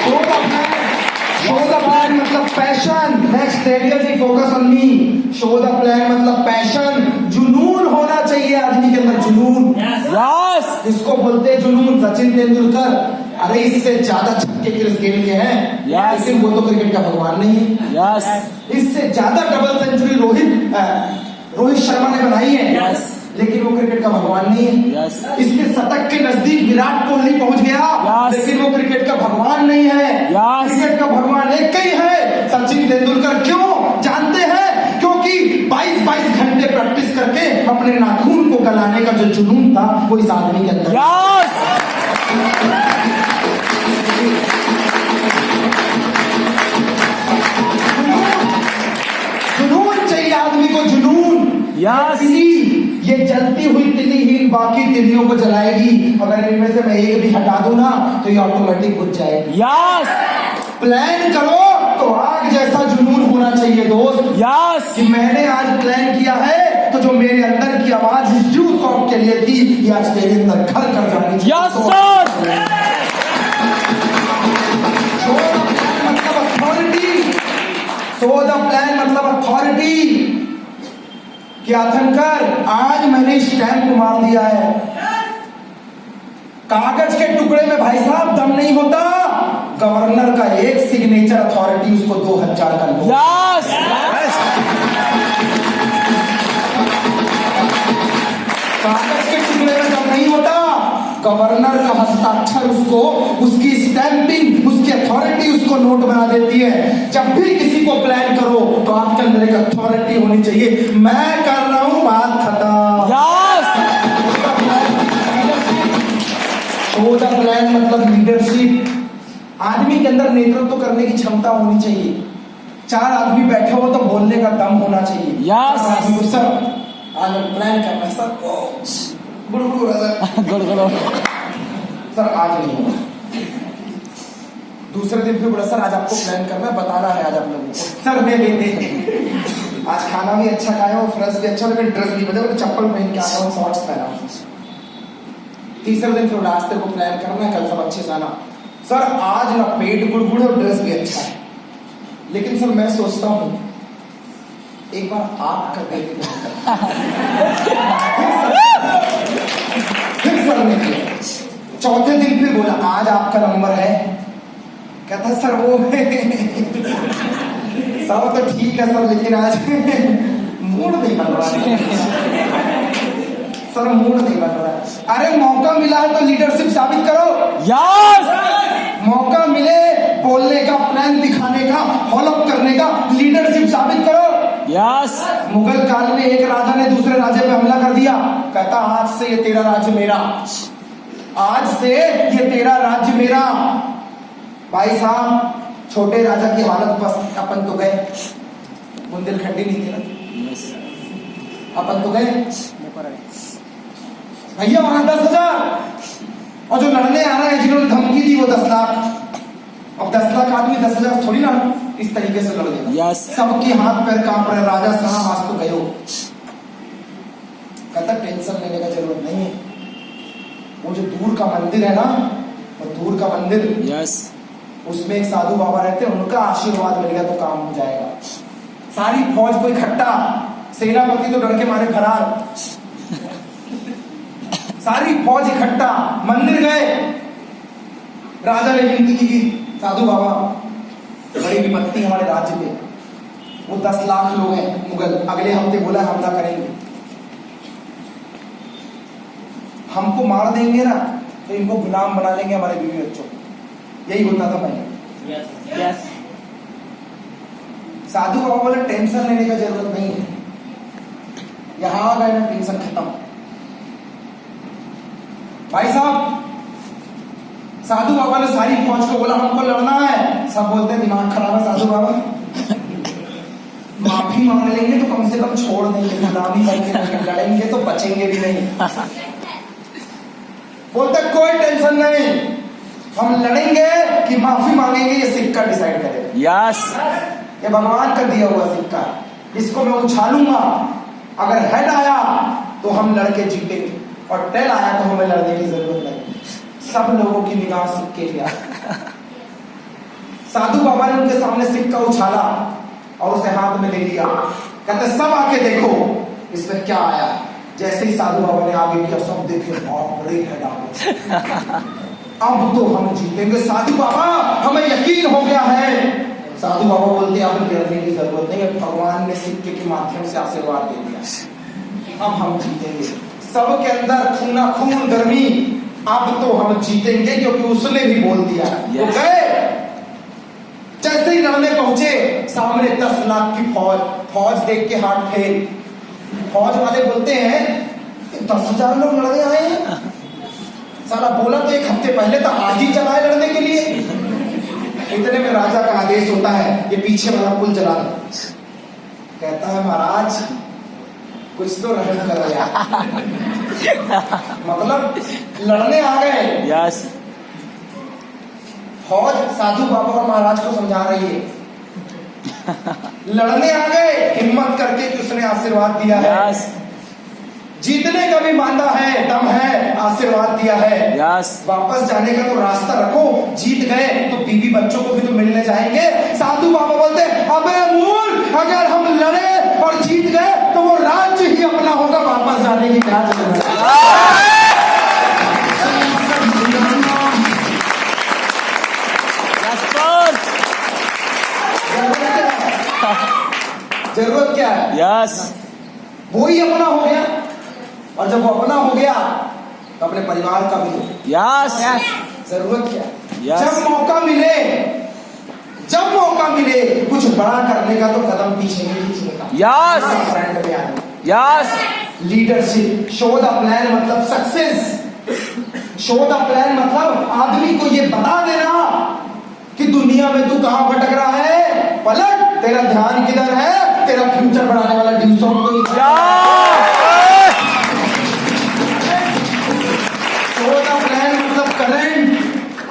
Show the plan मतलब passion. Next radiology focus on me. Show the plan मतलब passion, जुनून होना चाहिए आदमी के अंदर, जुनून। यस इसको बोलते हैं जुनून। सचिन तेंदुलकर अरे इससे ज्यादा छक्के क्रिस गेल के हैं, लेकिन वो तो क्रिकेट का भगवान नहीं है। यस इससे ज्यादा डबल सेंचुरी रोहित शर्मा ने बनाई है, लेकिन वो क्रिकेट का भगवान नहीं है। इसके शतक के नजदीक विराट कोहली पहुंच गया, लेकिन वो क्रिकेट का भगवान नहीं है। क्रिकेट का भगवान एक ही है, सचिन तेंदुलकर। क्यों जानते हैं? क्योंकि 22 घंटे प्रैक्टिस करके अपने नाखून को गलाने का जो जुनून था वो इस आदमी के अंदर। जुनून चाहिए आदमी को, जुनून। ये जलती हुई तिली ही बाकी तिलियों को जलाएगी। अगर इनमें से मैं एक भी हटा दूं ना तो ये ऑटोमेटिक बुझ जाएगी। प्लान करो तो आग जैसा जुनून होना चाहिए दोस्त। कि मैंने आज प्लान किया है तो जो मेरे अंदर की आवाज जूस ऑफ के लिए थी, ये आज तेरे अंदर घर कर जानी चाहिए। सो द प्लान मतलब अथॉरिटी। क्या थनकर आज मैंने स्टैंप मार दिया है। कागज के टुकड़े में भाई साहब दम नहीं होता। गवर्नर का एक सिग्नेचर अथॉरिटी, उसको 2000 का लोन। कागज के टुकड़े में दम नहीं होता। गवर्नर का हस्ताक्षर, उसको उसकी स्टैंपिंग, उसकी अथॉरिटी उसको नोट बना देती है। जब भी किसी को प्लान करो तो आपके अंदर एक अथॉरिटी होनी चाहिए। मैं कर रहा हूं, बात खत्म। शो द प्लान मतलब लीडरशिप। आदमी के अंदर नेतृत्व करने की क्षमता होनी चाहिए। 4 आदमी बैठे हो तो बोलने का दम होना चाहिए। सर आज प्लान कर रहे सर, सर आज नहीं होगा। दूसरे दिन फिर बोला सर आज आपको प्लान करना है, बताना है आज आप लोगों को। सर मैं देते आज खाना भी अच्छा खाया हूँ, फ्रेश भी अच्छा, लेकिन ड्रेस नहीं बदला, चप्पल पहन के आया हूँ, शॉर्ट्स पहना हूँ। तीसरे दिन फिर रास्ते को प्लान करना है, कल सब अच्छे से आना। सर आज ना पेट गुड़गुड़ और ड्रेस भी अच्छा है, लेकिन सर मैं सोचता हूँ एक बार आप कर देंगे। फिर सर ने किया। चौथे दिन फिर बोला आज आपका नंबर है। कहता सर वो सब तो ठीक है सर, लेकिन आज मूड नहीं बन रहा है सर, मूड नहीं बन रहा है। अरे मौका मिला है तो लीडरशिप साबित करो। मौका मिले बोलने का, प्लान दिखाने का, फॉलो अप करने का, लीडरशिप साबित करो। मुगल काल में एक राजा ने दूसरे राजे पे हमला कर दिया। कहता आज से ये तेरा राज्य मेरा, आज से ये तेरा राज्य मेरा। भाई साहब छोटे राजा की हालत बस, अपन तो गए, बुंदेलखंडी नहीं थे ना, अपन तो गए भैया वहां 10,000, और जो लड़ने आ रहे हैं जिन्होंने धमकी दी वो 10 लाख। अब 10 लाख आदमी 10,000 थोड़ी ना इस तरीके से लड़ देगा। सबके हाथ पैर कांप रहे। राजा साहब आज तो गयो। कहता टेंशन लेने का जरूरत नहीं है। वो जो दूर का मंदिर है ना, वो दूर का मंदिर, उसमें एक साधु बाबा रहते हैं, उनका आशीर्वाद मिल गया तो काम हो जाएगा। सारी फौज को इकट्ठा, सेनापति तो डर के मारे फरार। सारी फौज इकट्ठा, मंदिर गए। राजा ने विनती की, साधु बाबा बड़ी विपत्ति हमारे राज्य में, वो 10 लाख लोग हैं मुगल, अगले हफ्ते बोला हमला करेंगे, हमको मार देंगे ना तो इनको गुलाम बना लेंगे हमारे बीवी बच्चों। यही होता था पहले। साधु बाबा बोले टेंशन लेने का जरूरत नहीं है, यहां आ गए ना टेंशन खत्म। भाई साहब साधु बाबा ने सारी फौज को बोला हमको लड़ना है। सब बोलते हैं दिमाग खराब है साधु बाबा, माफी मांग लेंगे तो कम से कम छोड़ देंगे, गुलामी करके लड़ेंगे तो बचेंगे भी नहीं। बोलते कोई टेंशन नहीं, हम लड़ेंगे कि माफी मांगेंगे ये सिक्का डिसाइड करेगा। ये भगवान का दिया हुआ सिक्का, इसको मैं उछालूंगा, अगर हेड आया तो हम लड़के जीतेंगे और टेल आया तो हमें लड़ने की जरूरत नहीं। सब लोगों की निगाह सिक्के पे साधु बाबा ने उनके सामने सिक्का उछाला और उसे हाथ में ले लिया। कहते सब आके देखो इसमें क्या आया। जैसे ही साधु बाबा ने आगे किया, सब देखे बहुत बड़े है डाले। अब तो हम जीतेंगे साधु बाबा, हमें यकीन हो गया है। साधु बाबा बोलते अब डरने की जरूरत नहीं है, भगवान ने सिक्के के माध्यम से आशीर्वाद दे दिया, अब हम जीतेंगे। सबके अंदर खूना खून गर्मी, अब तो हम जीतेंगे क्योंकि उसने भी बोल दिया। वो गए, जैसे ही लड़ने पहुंचे, सामने 10 लाख की फौज देख के हाथ फेल। फौज वाले बोलते हैं 10,000 लोग लड़ने आए हैं। साला बोला तो 1 हफ्ते पहले तो आज ही चला है लड़ने के लिए। इतने में राजा का आदेश होता है ये पीछे वाला पुल चला दो। कहता है महाराज कुछ तो रहम करो यार। मतलब लड़ने आ गए। यस। फौज साधु बाबा और महाराज को समझा रही है, लड़ने आ गए हिम्मत करके कि उसने आशीर्वाद दिया है। यस। जीतने का भी मानता है, दम है, आशीर्वाद दिया है। यस। वापस जाने का तो रास्ता रखो, जीत गए तो बीवी बच्चों को भी तो मिलने जाएंगे। साधु बाबा बोलते अबे मूल, अगर हम लड़े और जीत गए तो वो राज्य ही अपना होगा, वापस जाने की क्या जरूरत क्या है। यस। वो ही अपना हो गया, और जब वो अपना हो गया तो अपने परिवार का भी हो। यस। जरूरत क्या। Yes. जब मौका मिले कुछ बड़ा करने का तो कदम पीछे नहीं खींचने का। Yes. Yes. Leadership, show the plan मतलब सक्सेस। शो द प्लान मतलब आदमी को ये बता देना कि दुनिया में तू कहां भटक रहा है, पलट, तेरा ध्यान किधर है, तेरा फ्यूचर बढ़ाने वाला ड्यूसों को करंट।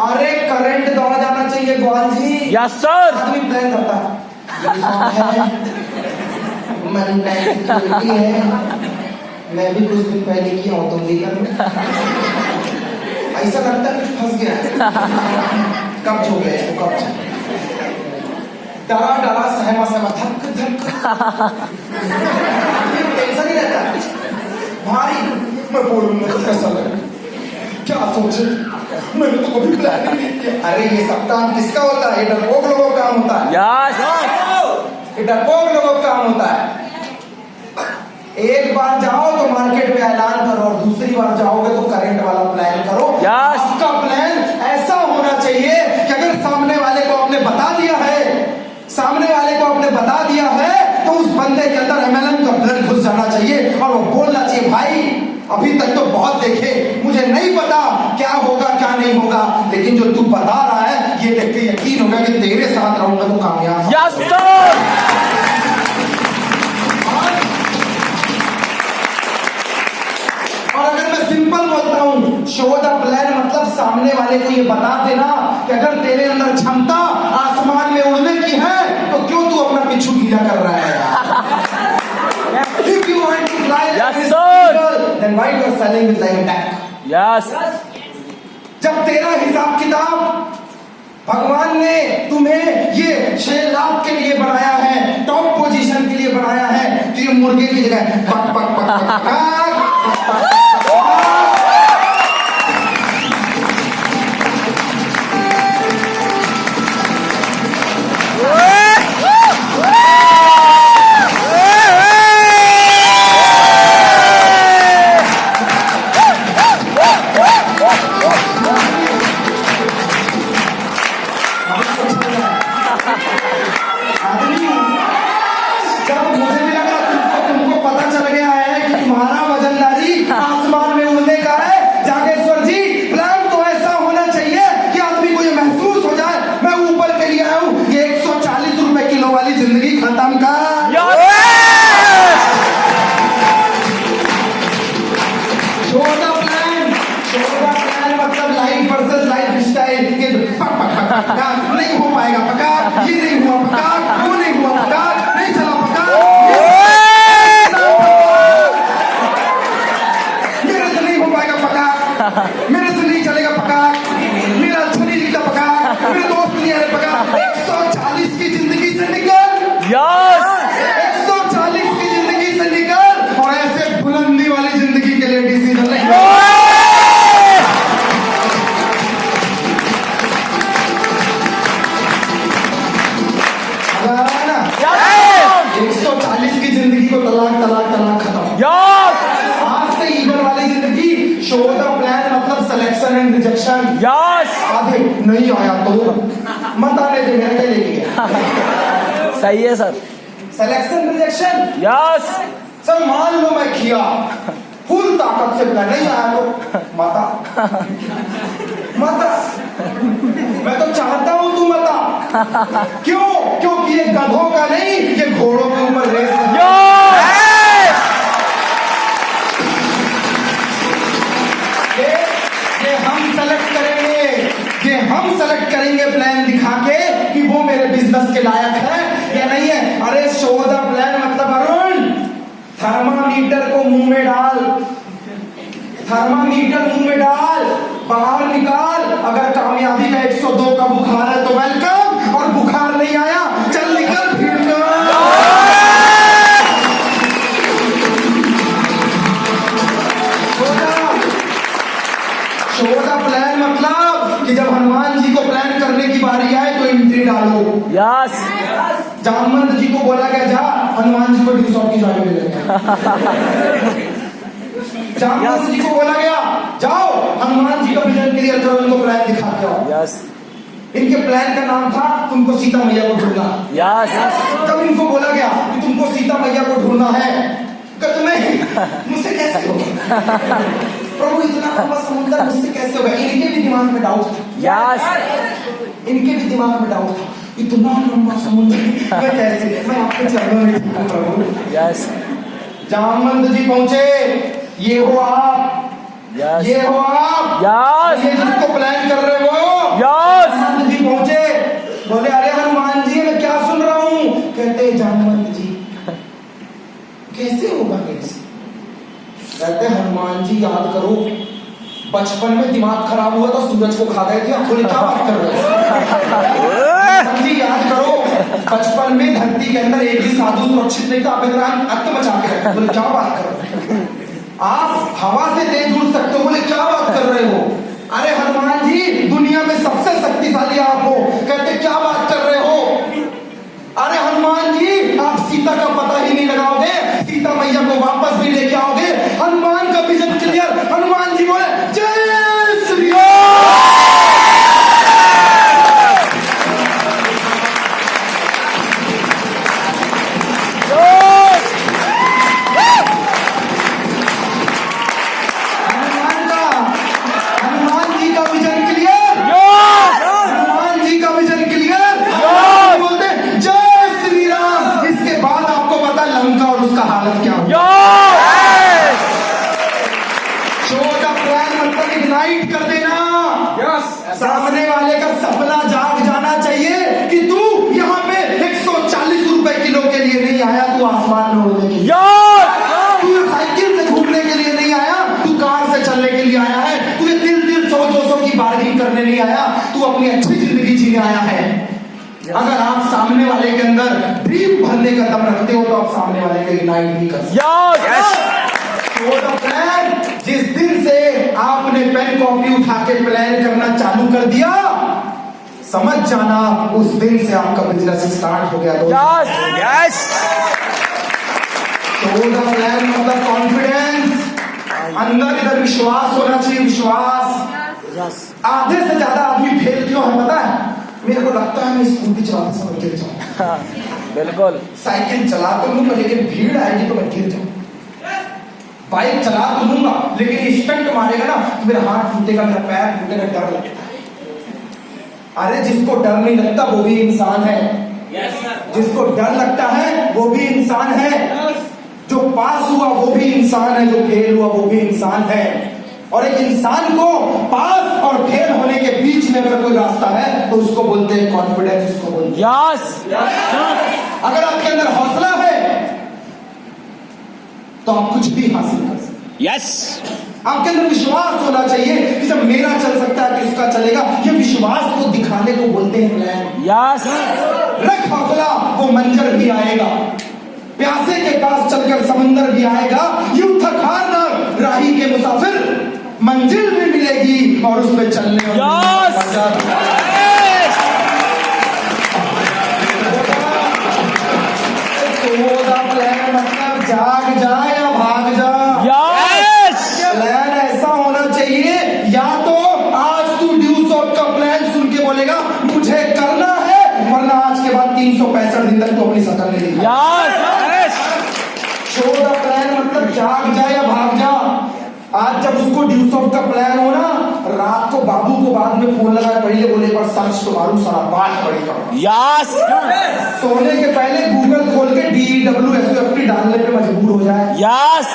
अरे करंट दौड़ा जाना चाहिए ग्वाल जी। Yes sir. आदमी प्लान करता है, मनी प्लान है, मैं भी कुछ दिन पहले किया हूं, तुम भी कर लो। ऐसा लगता है कुछ फंस गया है, कब्ज हो गया है, कब्ज डरा डरा सहमा सहमा धक धक टेंशन ही रहता है भारी। मैं बोलूंगा तो कैसा लगे, क्या सोचे, मैंने तो कभी प्लान ही नहीं किया। अरे ये सब काम किसका होता है, ये डरपोक लोगों का काम होता है। यस। ये डरपोक लोगों का काम होता है। एक बार जाओ तो मार्केट में ऐलान करो, और दूसरी बार जाओगे तो करंट वाला प्लान करो। यस। आपका प्लान ऐसा होना चाहिए कि अगर सामने वाले को आपने बता दिया है, तो उस बंदे के अंदर एमएलएम का ब्लड घुस जाना चाहिए, और वो बोलना चाहिए भाई अभी तक तो बहुत देखे, मुझे नहीं पता क्या होगा क्या नहीं होगा, लेकिन जो तू बता रहा है ये देख के यकीन होगा कि तेरे साथ रहूंगा तो कामयाब। Yes sir. और अगर मैं सिंपल बोलता हूं, शो द प्लान मतलब सामने वाले को ये बता देना कि अगर तेरे अंदर क्षमता आसमान में उड़ने की है तो क्यों तू अपना पिछू गीला कर रहा है यार। If you want to fly Yes, like sir. eagle, then why you are selling with like a duck? Yes. जब तेरा हिसाब किताब भगवान ने तुम्हें ये 6 लाख के लिए बनाया है, टॉप पोजीशन के लिए बनाया है, तो ये मुर्गे की जगह पक पक पक पक पक पक आसमान में उड़ने का है। जागेश्वर जी प्लान तो ऐसा होना चाहिए कि आदमी को ये महसूस हो जाए मैं ऊपर के लिए आया हूं, ये 140 रुपए किलो वाली जिंदगी खत्म कर। छोटा प्लान मतलब लाइफ वर्सेस लाइफ स्टाइल। नहीं हो पाएगा पका, ये नहीं हुआ पका, वो नहीं हुआ पका, नहीं चला पका, मेरे से नहीं चलेगा पका, मेरा अच्छा नहीं दिखता पका, मेरे दोस्त नहीं आए पका। रिजेक्शन। यस आधे नहीं आया तो मत आने दे, मेरे क्या लेके गया। सही है sir. Selection rejection. Yes sir मान लो मैं किया फुल ताकत से प्लान, नहीं आया तो माता माता, मैं तो चाहता हूं तू माता। क्यों? क्योंकि ये गधों का नहीं, ये घोड़ों के ऊपर रेस है। ये हम सेलेक्ट करेंगे, ये हम सेलेक्ट करेंगे प्लान दिखा के कि वो मेरे बिजनेस के लायक है या नहीं है। अरे शो द प्लान मतलब अरुण, थर्मामीटर को मुंह में डाल, थर्मामीटर मुंह में डाल, बाहर निकाल। अगर कामयाबी का 102 का बुखार है तो वेलकम, और बुखार नहीं आया चल निकल भीड़ में। शो द प्लान मतलब कि जब हनुमान जी को प्लान करने की बारी आए तो एंट्री डालो। यस जामवंत जी को बोला गया जा, हनुमान जी को रिसोर्ट की जाने मिलेगा। जामवंत जी को बोला गया जाओ हनुमान जी का विजन क्लियर करो, इनको प्लान दिखा के आओ। यस इनके प्लान का नाम था तुमको सीता मैया को ढूंढना। यस जब इनको बोला गया कि तुमको सीता मैया को ढूंढना है, कहते नहीं मुझसे कैसे होगा प्रभु, इतना लंबा समुद्र मुझसे कैसे होगा। इनके भी दिमाग में डाउट था। यस इनके भी दिमाग में डाउट था, इतना लंबा समुद्र मैं कैसे, मैं आपके चरणों में झुकूं प्रभु। यस जामवंत जी पहुंचे, ये हो आप, यस ये हो आप, यस ये जिसको प्लान कर रहे हो। यस जामवंत जी पहुंचे, बोले अरे हनुमान जी मैं क्या सुन रहा हूँ। कहते जामवंत जी कैसे होगा मेरे से। कहते हनुमान जी याद करो बचपन में दिमाग खराब हुआ था, सूरज को खा गए थे, आप बोले क्या बात कर रहे हो। हनुमान जी याद करो बचपन में धरती के अंदर एक भी साधु सुरक्षित नहीं था, आप इतना अंत बचा के रखे। बोले क्या बात कर रहे हो। आप हवा से तेज उड़ सकते हो, बोले क्या बात कर रहे हो। अरे हनुमान जी दुनिया में सबसे शक्तिशाली आप हो। कहते क्या बात कर रहे हो। अरे हनुमान जी आप सीता का पता ही नहीं लगाओगे, सीता मैया को वापस भी लेके आओगे। हनुमान का विजन क्लियर। हनुमान जी बोले जय श्री राम। हनुमान जी का विजन क्लियर, हनुमान जी का विजन क्लियर। बोलते जय श्री राम। इसके बाद आपको पता लंका और उसका हालत क्या हुआ। शो द प्लान मतलब इग्नाइट कर देना। सामने वाले का सपना जाग जाना चाहिए कि तू यहाँ पे 140 रुपए किलो के लिए नहीं आया, तू आसमान में उड़ने के लिए, तू साइकिल से घूमने के लिए नहीं आया, तू कार से चलने के लिए आया है, तू 100-200 की बार्गेनिंग करने नहीं आया, तू अपनी अच्छी जिंदगी जीने आया है। अगर आप सामने वाले के अंदर ड्रीम भरने का दम रखते हो तो आप सामने वाले को इग्नाइट नहीं कर सकते। वो तो प्लान जिस दिन से आपने पेन कॉपी उठा के प्लान करना चालू कर दिया, समझ जाना उस दिन से आपका बिजनेस स्टार्ट हो गया। तो प्लान मतलब कॉन्फिडेंस, अंदर इधर विश्वास होना चाहिए, विश्वास। आधे से ज्यादा आदमी फेल क्यों है पता है। मेरे को लगता है मैं स्कूटी चलाते समय गिर जाऊं, बिल्कुल। साइकिल चला तो लूंगा लेकिन भीड़ आएगी तो मैं गिर जाऊं, बाइक चला तो लूंगा लेकिन स्टंट मारेगा ना तो मेरा हाथ टूटेगा, मेरा पैर टूटेगा, डर लगता है। अरे जिसको डर नहीं लगता वो भी इंसान है, जिसको डर लगता है वो भी इंसान है, जो पास हुआ वो भी इंसान है, जो फेल हुआ वो भी इंसान है। और एक इंसान को पास और फेल होने के बीच में अगर कोई रास्ता है तो उसको बोलते हैं कॉन्फिडेंस, उसको बोलते हैं। अगर आपके अंदर हौसला है तो आप कुछ भी हासिल कर सकते। आपके अंदर विश्वास होना चाहिए कि जब मेरा चल सकता है किसका चलेगा। ये विश्वास को दिखाने को बोलते हैं प्लान। रख हौसला, वो मंजर भी आएगा, प्यासे के पास चलकर समंदर भी आएगा। यूं थक हार ना राही के मुसाफिर, मंजिल भी मिलेगी और उसमें चलने प्लान मतलब जाग जा या भाग जा। प्लान ऐसा होना चाहिए या तो आज 365 दिन तक तो अपनी शक्ल नहीं दिखा। यस शो द प्लान मतलब जाग जा या भाग जा। आज जब उसको ड्यूस ऑफ का प्लान हो ना, रात को बाबू को बाद में फोन लगा पहले बोले पर सर्च तो मारू सारा बात पड़ेगा। यस सोने के पहले गूगल खोल के DWSOFT डालने पे मजबूर हो जाए। यस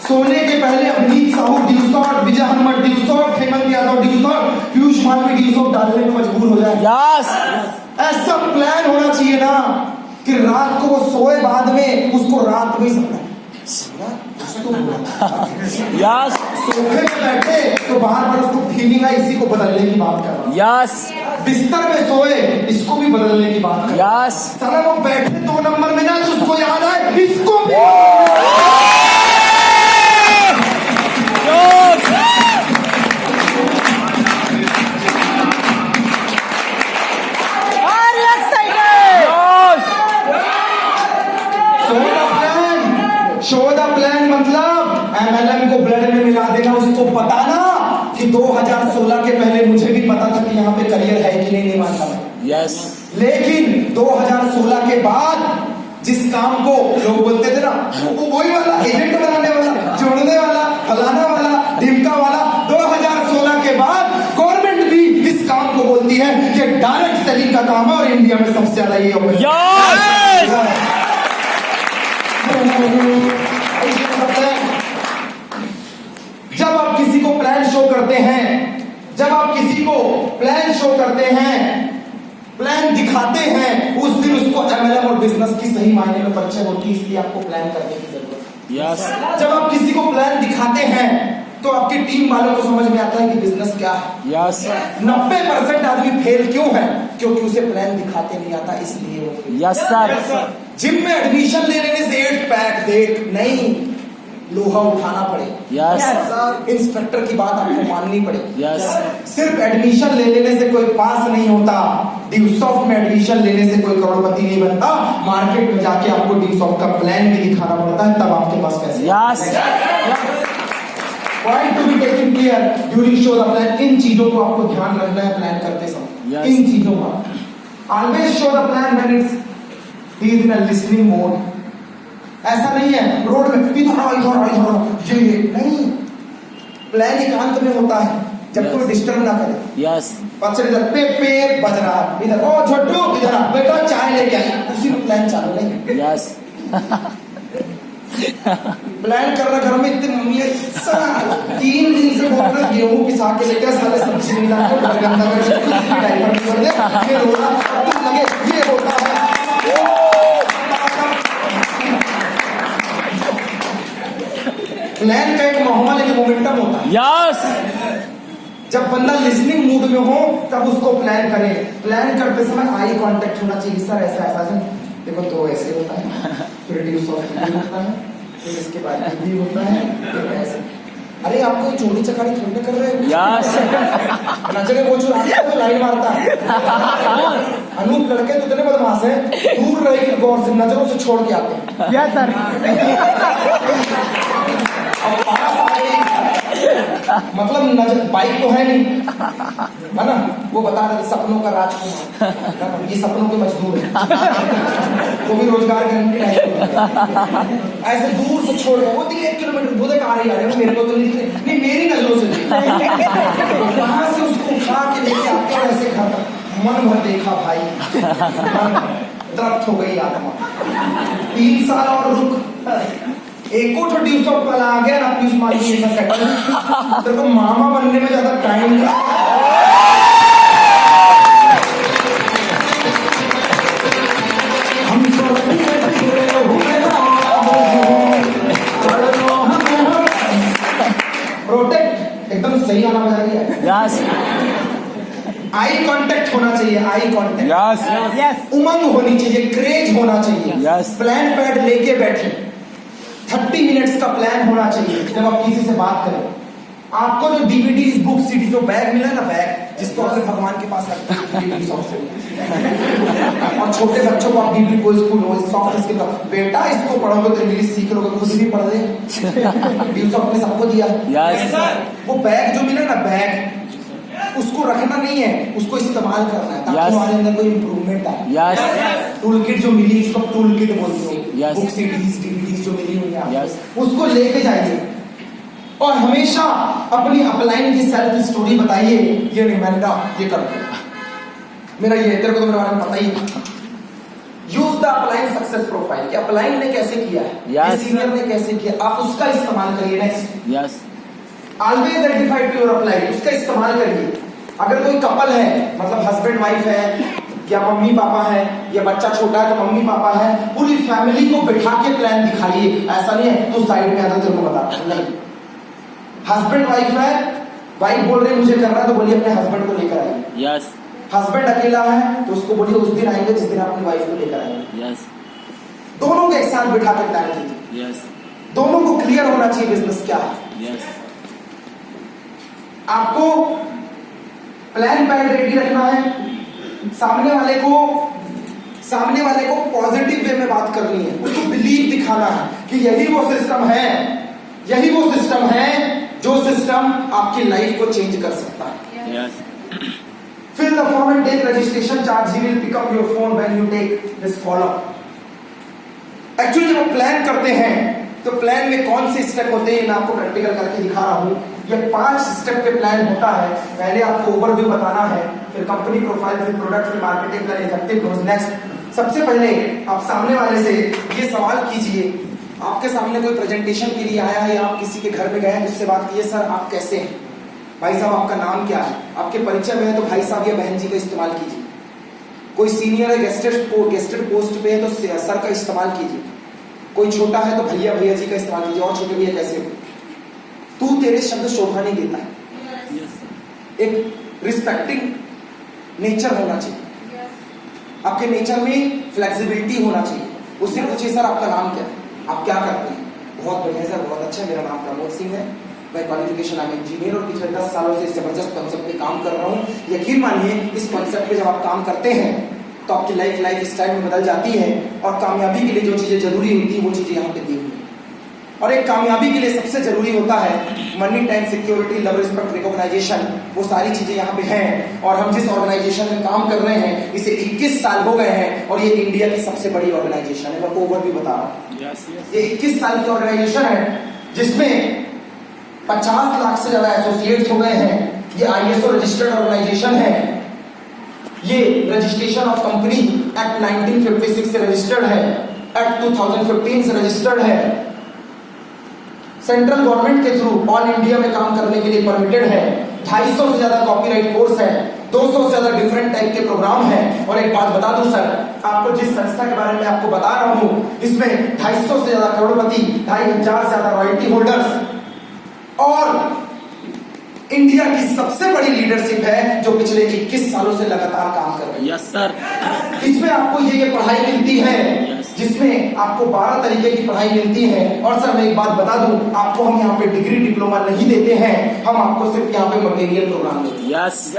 सोने के पहले अभिनीत साहू ड्यूसॉट, विजय हनुमत ड्यूसॉट, हेमंत यादव ड्यूसॉट, पीयूष मालवी ड्यूसॉट डालने पे मजबूर हो जाए। यस ऐसा प्लान होना चाहिए ना कि रात को वो सोए, बाद में उसको रात में सोना यस सोफे पे बैठे तो बाहर पर उसको फीलिंग आई, इसी को बदलने की बात कर रहा हूं। यस बिस्तर में सोए, इसको भी बदलने की बात कर रहा हूं। यस साला वो बैठे 2 नंबर में ना, तो उसको याद आए इसको भी। शो द प्लान मतलब MLM को ब्लड में मिला देना, उसको बताना कि 2016 के पहले मुझे भी पता था कि यहाँ पे करियर है कि नहीं मानता मैं। यस लेकिन 2016 के बाद जिस काम को लोग बोलते थे ना, वो वही वाला एजेंट बनाने वाला, जोड़ने वाला, फलाना वाला, ढिमका वाला, 2016 के बाद गवर्नमेंट भी इस काम को बोलती है कि डायरेक्ट सेलिंग का काम है और इंडिया में सबसे ज्यादा ये जब आप किसी को प्लान शो करते हैं, जब आप किसी को प्लान शो करते हैं, प्लान दिखाते हैं, उस दिन उसको MLM और बिजनेस की सही मायने में परिचय होती है, इसलिए आपको प्लान करने की जरूरत है। यस जब आप किसी को प्लान दिखाते हैं तो आपकी टीम वालों को समझ में आता है कि बिजनेस क्या है। यस 90% आदमी फेल क्यों है? क्योंकि उसे प्लान दिखाते नहीं आता, इसलिए वो फेल। यस सर जिम में एडमिशन लेने से 8 पैक देख नहीं, लोहा उठाना पड़े। यस इंस्पेक्टर की बात आपको माननी पड़े। यस सिर्फ एडमिशन ले लेने से कोई पास नहीं होता। ड्यूसॉफ्ट में एडमिशन लेने से कोई करोड़पति नहीं बनता। मार्केट में जाके आपको ड्यूसॉफ्ट का प्लान भी दिखाना पड़ता है, तब आपके पास पैसे। Yes point to be taken clear during show the plan. इन चीजों को आपको ध्यान रखना है प्लान करते समय। इन चीजों का always show the plan when it's is in a listening mode. ऐसा नहीं है रोड में इधर आओ ये नहीं। प्लान एकांत में होता है जब कोई डिस्टर्ब ना करे। यस पक्ष इधर पे बज रहा है, इधर ओ छोटू इधर आ बेटा चाय लेके आई, उसी में प्लान चालू नहीं। यस प्लान कर रहा घर में इतने मम्मी 3 दिन से बोल रहे गेहूं पिसा के लेकर साले सब्जी मिला के गंदा करके डाइपर कर दे, ये रोना लगे ये होता है। प्लान का एक माहौल, एक मोमेंटम होता है। यस जब बंदा लिसनिंग मूड में हो तब उसको प्लान करे। प्लान करते समय आई कांटेक्ट होना चाहिए। सर ऐसा ऐसा देखो तो ऐसे होता है, फिर ड्यूस ऑफ होता है, फिर इसके बाद भी होता है, फिर ऐसे। अरे आप कोई चोरी चकारी थोड़ी कर रहे हो। यस नजरे वो चुराता है तो लाइन मारता है। अनूप लड़के तो इतने बदमाश है, दूर रह के गौर से नजरों से छोड़ के आते हैं। यस सर मतलब नजर बाइक तो है नहीं, है ना, वो बता रहे सपनों का राजकुमार, ये सपनों के मजदूर है, वो भी रोजगार गारंटी नहीं। ऐसे दूर से छोड़ वो 1 किलोमीटर दूर तक आ रही है, मेरे को तो नहीं मेरी नजरों से वहां से उसको उठा के लेके आते हैं। ऐसे खाता मन भर देखा भाई, तृप्त हो गई आत्मा। 3 साल और रुक, एको छोटी उसको कल आ गया ना पीयूष मालवी ऐसा सेटल, तेरे को मामा बनने में ज्यादा टाइम नहीं। हम प्रोटेक्ट एकदम सही आना बजा रही है। यस आई कांटेक्ट होना चाहिए, आई कांटेक्ट। यस उमंग होनी चाहिए, क्रेज होना चाहिए। यस प्लान पैड लेके बैठे, 30 मिनट्स का प्लान होना चाहिए। जब आप किसी से बात करें, आपको जो डीवीडी बुक सीडी जो बैग मिला ना, बैग जिसको अपने भगवान के पास रखते हैं और छोटे बच्चों को आप डीवीडी कोई स्कूल हो सॉफ्ट स्किल का बेटा इसको पढ़ोगे तो इंग्लिश सीख लोगे, खुद भी पढ़ दे। आपने सबको दिया। यस वो बैग जो मिला ना, बैग उसको रखना नहीं है, उसको इस्तेमाल करना है ताकि Yes. हमारे अंदर कोई इम्प्रूवमेंट आए। Yes. टूल किट जो मिली, इसको टूल किट बोलते हो, Yes. बुक सीडीज डीवीडीज जो मिली हुई है Yes. उसको लेके जाइए और हमेशा अपनी अपलाइन की सेल्फ स्टोरी बताइए। ये नहीं मैंने कहा ये कर दो, मेरा ये तेरे को तो मेरे बारे में पता ही था। Use the upline success profile कि अपलाइन ने कैसे किया है, Yes. सीनियर ने कैसे किया, आप उसका इस्तेमाल करिए। Next, Yes. Always identified to your upline, उसका इस्तेमाल करिए। अगर कोई कपल है, मतलब हस्बैंड वाइफ है या मम्मी पापा है या बच्चा छोटा है तो मम्मी पापा है, पूरी फैमिली को बिठा के प्लान दिखाइए। ऐसा नहीं है तो साइड में आता तेरे को बता, नहीं। हस्बैंड वाइफ है, वाइफ बोल रही मुझे करना है तो बोलिए अपने हस्बैंड को लेकर आइए। Yes. हस्बैंड अकेला है तो उसको बोलिए उस दिन आएंगे जिस दिन अपनी वाइफ को लेकर आएंगे। Yes. दोनों को एक साथ बिठा के प्लान कीजिए। Yes. दोनों को क्लियर होना चाहिए बिजनेस क्या है। Yes. आपको प्लान पैड रेडी रखना है, सामने वाले को पॉजिटिव वे में बात करनी है, उसको बिलीव दिखाना है कि यही वो सिस्टम है जो सिस्टम आपकी लाइफ को चेंज कर सकता है। Yes. Fill the form and take registration charge. He will pick up your phone when you take this follow. Actually जब आप प्लान करते हैं तो प्लान में कौन से स्टेप होते हैं मैं आपको प्रैक्टिकल करके दिखा रहा हूँ। ये 5 स्टेप के प्लान होता है। पहले आपको ओवरव्यू बताना है, फिर कंपनी प्रोफाइल, फिर प्रोडक्ट, फिर marketing plan, effective growth. Next, सबसे पहले आप सामने वाले से ये सवाल कीजिए, आपके सामने कोई प्रेजेंटेशन के लिए आया है या आप किसी के घर में गए हैं, उससे बात कीजिए, सर आप कैसे हैं, भाई साहब आपका नाम क्या है, आपके परिचय में है तो भाई साहब या बहन जी का इस्तेमाल कीजिए। कोई सीनियर है, गेस्टेड पोस्ट पे है तो सर का इस्तेमाल कीजिए। कोई छोटा है तो भैया भैया जी का इस्तेमाल कीजिए। और छोटे भैया कैसे हो, तू तेरे शब्द शोभा नहीं देता है। एक रिस्पेक्टिंग नेचर होना चाहिए, आपके नेचर में फ्लेक्सिबिलिटी होना चाहिए। उससे पूछिए सर आपका नाम क्या है, आप क्या करते हैं, बहुत बढ़िया सर, बहुत अच्छा, मेरा नाम प्रमोद सिंह है, मैं क्वालिफिकेशन आई इंजीनियर और पिछले 10 सालों से इस जबरदस्त कॉन्सेप्ट पे काम कर रहा हूँ। यकीन मानिए इस कॉन्सेप्ट पे जब आप काम करते हैं तो आपकी लाइफ स्टाइल में बदल जाती है और कामयाबी के लिए जो चीजें जरूरी होती है वो चीजें यहाँ पे दी हुई है। और एक कामयाबी के लिए सबसे जरूरी होता है money, time, security, love, respect, recognisation, वो सारी चीजें यहाँ पे हैं। और हम जिस ऑर्गेनाइजेशन में काम कर रहे हैं इसे 21 साल हो गए हैं और ये इंडिया की सबसे बड़ी ऑर्गेनाइजेशन है। मैं ओवरव्यू बता रहा हूँ। ये 21 साल की ऑर्गेनाइजेशन है जिसमें 50 लाख से ज्यादा एसोसिएट्स हो गए हैं। ये ISO रजिस्टर्ड ऑर्गेनाइजेशन है। ये रजिस्ट्रेशन ऑफ कंपनी एक्ट 1956 से रजिस्टर्ड है, एक्ट 2015 से रजिस्टर्ड है, सेंट्रल गवर्नमेंट के थ्रू ऑल इंडिया में काम करने के लिए परमिटेड है। 250 से ज्यादा कॉपीराइट कोर्स है, 200 से ज्यादा डिफरेंट टाइप के प्रोग्राम है। और एक बात बता दूं सर, आपको जिस संस्था के बारे में आपको बता रहा हूं इसमें 250 से ज्यादा करोड़पति, 2500 से ज्यादा रॉयल्टी होल्डर्स और इंडिया की सबसे बड़ी लीडरशिप है जो पिछले 21 सालों से लगातार काम कर रही है। Yes sir. इसमें आपको ये पढ़ाई मिलती है जिसमें आपको 12 तरीके की पढ़ाई मिलती है। और सर मैं एक बात बता दूं, आपको हम यहाँ पे डिग्री डिप्लोमा नहीं देते हैं, हम आपको सिर्फ यहाँ पे मटेरियल प्रोग्राम देते हैं। यस।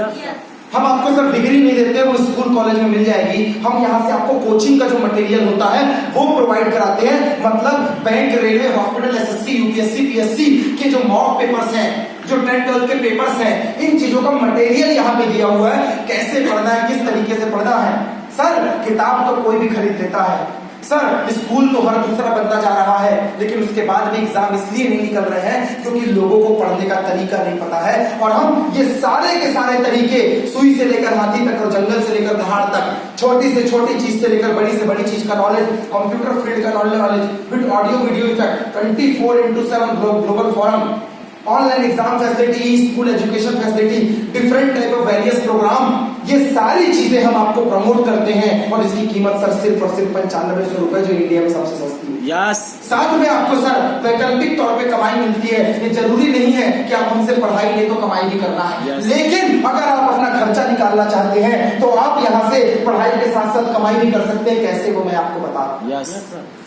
हम आपको सर डिग्री नहीं देते, वो स्कूल कॉलेज में मिल जाएगी। हम यहाँ से आपको कोचिंग का जो मटेरियल होता है वो प्रोवाइड कराते हैं। मतलब bank, railway, hospital, SSC, UPSC, PSC के जो मॉक पेपर्स हैं, जो 10th 12th के पेपर्स हैं, इन चीजों का मटेरियल यहाँ पे दिया हुआ है। कैसे पढ़ना है, किस तरीके से पढ़ना है। सर किताब तो कोई भी खरीद लेता है, सर स्कूल तो हर दूसरा बंदा जा रहा है, लेकिन उसके बाद भी एग्जाम इसलिए नहीं निकल रहे हैं क्योंकि लोगों को पढ़ने का तरीका नहीं पता है। और हम ये सारे के सारे तरीके, सुई से लेकर हाथी तक और जंगल से लेकर दहाड़ तक, छोटी से छोटी चीज से लेकर बड़ी से बड़ी चीज का नॉलेज, कंप्यूटर फील्ड का knowledge with audio video effect, 24/7 global forum, online exam facility, school education facility, different type of various program, ये सारी चीजें हम आपको प्रमोट करते हैं। और इसकी कीमत सर सिर्फ और सिर्फ 9500 रुपए, जो इंडिया में सबसे सस्ती है। यस। साथ में आपको सर वैकल्पिक तौर पे कमाई मिलती है। ये जरूरी नहीं है कि आप हमसे पढ़ाई ले तो कमाई भी करना है। लेकिन अगर आप अपना खर्चा निकालना चाहते हैं तो आप यहाँ से पढ़ाई के साथ साथ कमाई भी कर सकते हैं। कैसे, वो मैं आपको बता रहा हूँ। यस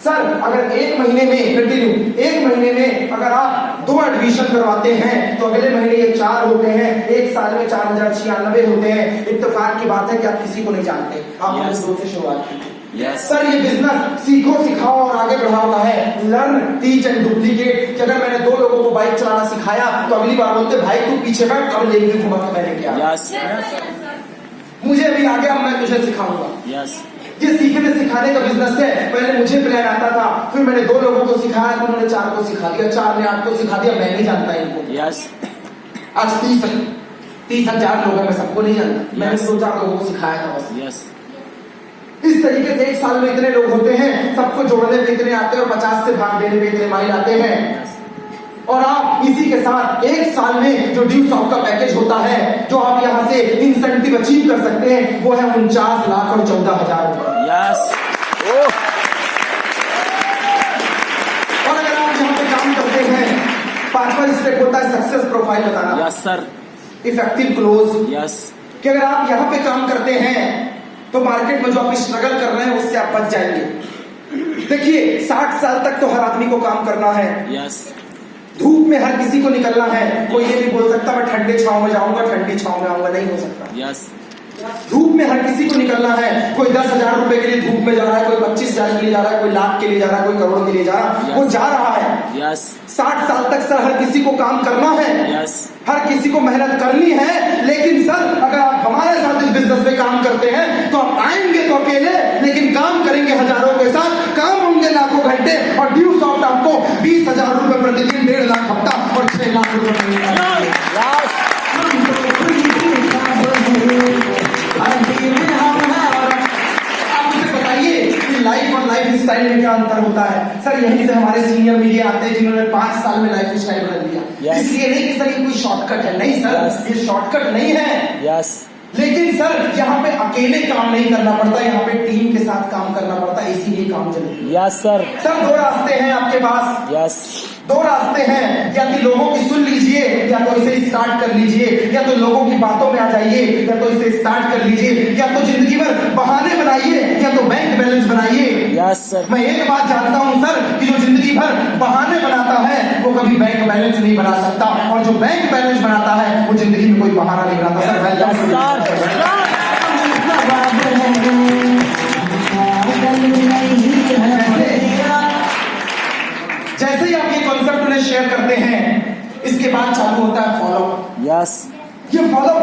सर अगर एक महीने में अगर आप 2 एडमिशन करवाते हैं तो अगले महीने ये 4 होते हैं, एक साल में 4096 होते हैं। इत्तेफाक की बात है कि आप किसी को नहीं जानते, आप हमसे 2 से शुरुआत कीजिए। Yes. सर ये बिजनेस सीखो सिखाओ और आगे बढ़ाओ का है। Learn teach and duplicate. कि अगर मैंने 2 लोगों को बाइक चलाना सिखाया तो अगली बार बोलते भाई तू पीछे बैठ और लेके घुमा के मैंने किया। Yes. मुझे अभी आगे अब मैं तुझे सिखाऊंगा। Yes. ये सीखने सिखाने का बिजनेस है। पहले मुझे प्लान आता था, फिर मैंने 2 लोगों को सिखाया तो उन्होंने 4 को सिखा दिया, 4 ने 8 को सिखा दिया। मैं नहीं जानता इनको। Yes. आज 30,000 लोग हैं, मैं सबको नहीं जानता। मैंने 2-4 लोगों को सिखाया था बस। Yes. इस तरीके से 1 साल में इतने लोग होते हैं, सबको जोड़ने पे इतने आते हैं और 50 से भाग देने पे इतने माइल आते हैं। और आप इसी के साथ 1 साल में जो ड्यू शॉप का पैकेज होता है, जो आप यहाँ से इंसेंटिव अचीव कर सकते हैं, वो है 49 लाख और 14,000 रुपए। Yes. Oh. और अगर आप यहाँ पे काम करते हैं, 5वां स्टेप होता है सक्सेस प्रोफाइल बताना। Yes, sir. Effective close. Yes. कि अगर आप यहाँ पे काम करते हैं तो मार्केट में जो आप स्ट्रगल कर रहे हैं उससे आप बच जाएंगे। देखिए 60 साल तक तो हर आदमी को काम करना है। Yes. धूप में हर किसी को निकलना है। कोई ये नहीं बोल सकता मैं ठंडे छांव में जाऊंगा, ठंडी छांव में आऊंगा, नहीं हो सकता। Yes. धूप में हर किसी को निकलना है। कोई 10,000 रुपए के लिए धूप में जा रहा है, कोई 25,000 के लिए जा रहा है, कोई लाख के लिए जा रहा है, कोई करोड़ के लिए जा रहा है। वो जा रहा है। Yes. 60 साल तक सर हर किसी को काम करना है। Yes. हर किसी को मेहनत करनी है। लेकिन सर अगर आप हमारे साथ इस बिजनेस में काम करते हैं तो आप आएंगे तो अकेले, लेकिन काम करेंगे हजारों के साथ। काम होंगे लाखों घंटे और ड्यू सॉफ्ट आपको 20,000 रुपए प्रतिदिन, 1.5 लाख हफ्ता और 6 लाख रुपए मिलेगा। Yes. आप मुझे बताइए कि लाइफ और लाइफ स्टाइल में क्या अंतर होता है। सर यहीं से हमारे सीनियर मीडिया आते हैं जिन्होंने 5 साल में लाइफ स्टाइल बदल दिया। Yes. इसलिए नहीं कि सर ये कोई शॉर्टकट है, नहीं सर। Yes. ये शॉर्टकट नहीं है। Yes. लेकिन सर यहाँ पे अकेले काम नहीं करना पड़ता, यहाँ पे टीम के साथ काम करना पड़ता है, इसीलिए काम जल्दी। Yes, sir. सर 2 रास्ते हैं आपके पास। Yes. 2 रास्ते हैं, या तो लोगों की सुन लीजिए या तो इसे स्टार्ट कर लीजिए, या तो लोगों की बातों में आ जाइए या तो इसे स्टार्ट कर लीजिए, या तो जिंदगी भर बहाने बनाइए या तो बैंक बैलेंस बनाइए। Yes, sir. मैं एक बात जानता हूं सर कि जो जिंदगी भर बहाने बनाता है वो कभी बैंक बैलेंस नहीं बना सकता, और जो बैंक बैलेंस बनाता है वो जिंदगी में कोई बहाना नहीं बनाता। Sir Yes, sir. जैसे ही आप ये कॉन्सेप्ट उन्हें शेयर करते हैं, इसके बाद चालू होता है फॉलो। Yes. ये फॉलो